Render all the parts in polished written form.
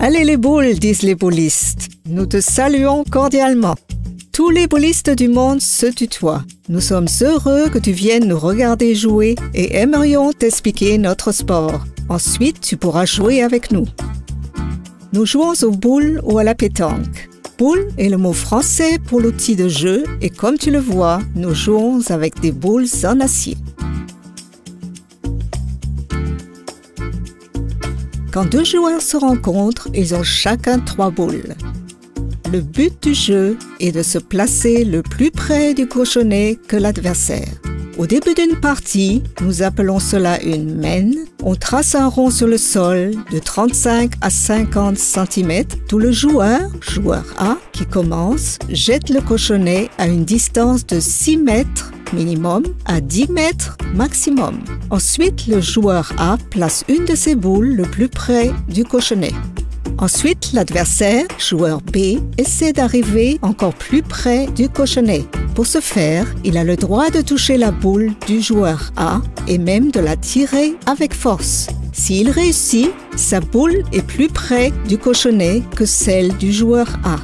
Allez les boules, disent les boulistes. Nous te saluons cordialement. Tous les boulistes du monde se tutoient. Nous sommes heureux que tu viennes nous regarder jouer et aimerions t'expliquer notre sport. Ensuite, tu pourras jouer avec nous. Nous jouons aux boules ou à la pétanque. Boule est le mot français pour l'outil de jeu et comme tu le vois, nous jouons avec des boules en acier. Quand deux joueurs se rencontrent, ils ont chacun 3 boules. Le but du jeu est de se placer le plus près du cochonnet que l'adversaire. Au début d'une partie, nous appelons cela une main. On trace un rond sur le sol de 35 à 50 cm, d'où le joueur A, qui commence, jette le cochonnet à une distance de 6 mètres minimum à 10 mètres maximum. Ensuite, le joueur A place une de ses boules le plus près du cochonnet. Ensuite, l'adversaire, joueur B, essaie d'arriver encore plus près du cochonnet. Pour ce faire, il a le droit de toucher la boule du joueur A et même de la tirer avec force. S'il réussit, sa boule est plus près du cochonnet que celle du joueur A.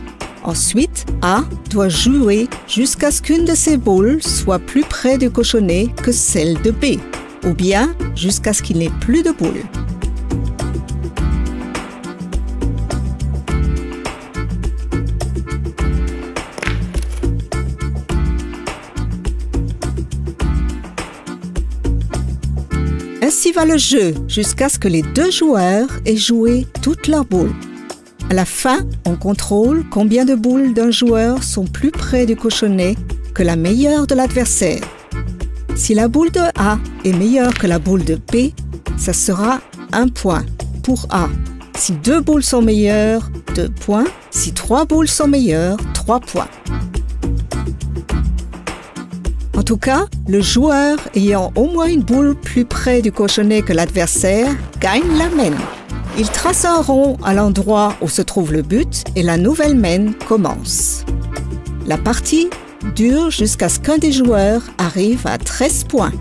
Ensuite, A doit jouer jusqu'à ce qu'une de ses boules soit plus près du cochonnet que celle de B, ou bien jusqu'à ce qu'il n'ait plus de boules. Ainsi va le jeu, jusqu'à ce que les 2 joueurs aient joué toutes leurs boules. À la fin, on contrôle combien de boules d'un joueur sont plus près du cochonnet que la meilleure de l'adversaire. Si la boule de A est meilleure que la boule de B, ça sera 1 point pour A. Si 2 boules sont meilleures, 2 points. Si 3 boules sont meilleures, 3 points. En tout cas, le joueur ayant au moins une boule plus près du cochonnet que l'adversaire gagne la main. Il trace un rond à l'endroit où se trouve le but et la nouvelle main commence. La partie dure jusqu'à ce qu'un des joueurs arrive à 13 points.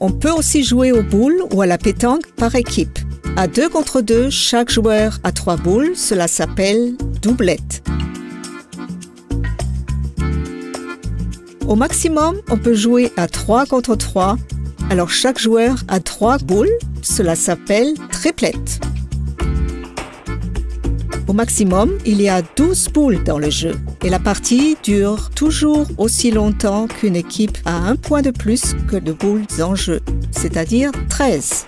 On peut aussi jouer aux boules ou à la pétanque par équipe. À 2 contre 2, chaque joueur a 3 boules, cela s'appelle doublette. Au maximum, on peut jouer à 3 contre 3, alors chaque joueur a 3 boules, cela s'appelle triplette. Au maximum, il y a 12 boules dans le jeu et la partie dure toujours aussi longtemps qu'une équipe a 1 point de plus que de boules en jeu, c'est-à-dire 13.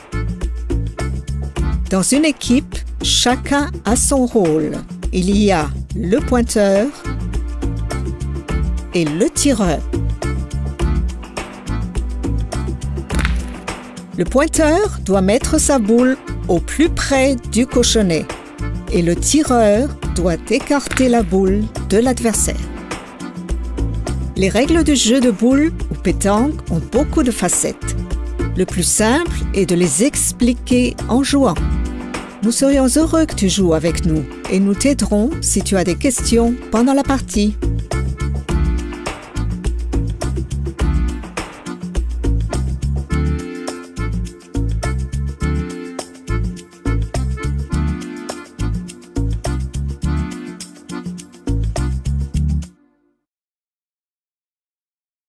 Dans une équipe, chacun a son rôle. Il y a le pointeur et le tireur. Le pointeur doit mettre sa boule au plus près du cochonnet. Et le tireur doit écarter la boule de l'adversaire. Les règles du jeu de boules ou pétanque ont beaucoup de facettes. Le plus simple est de les expliquer en jouant. Nous serions heureux que tu joues avec nous et nous t'aiderons si tu as des questions pendant la partie.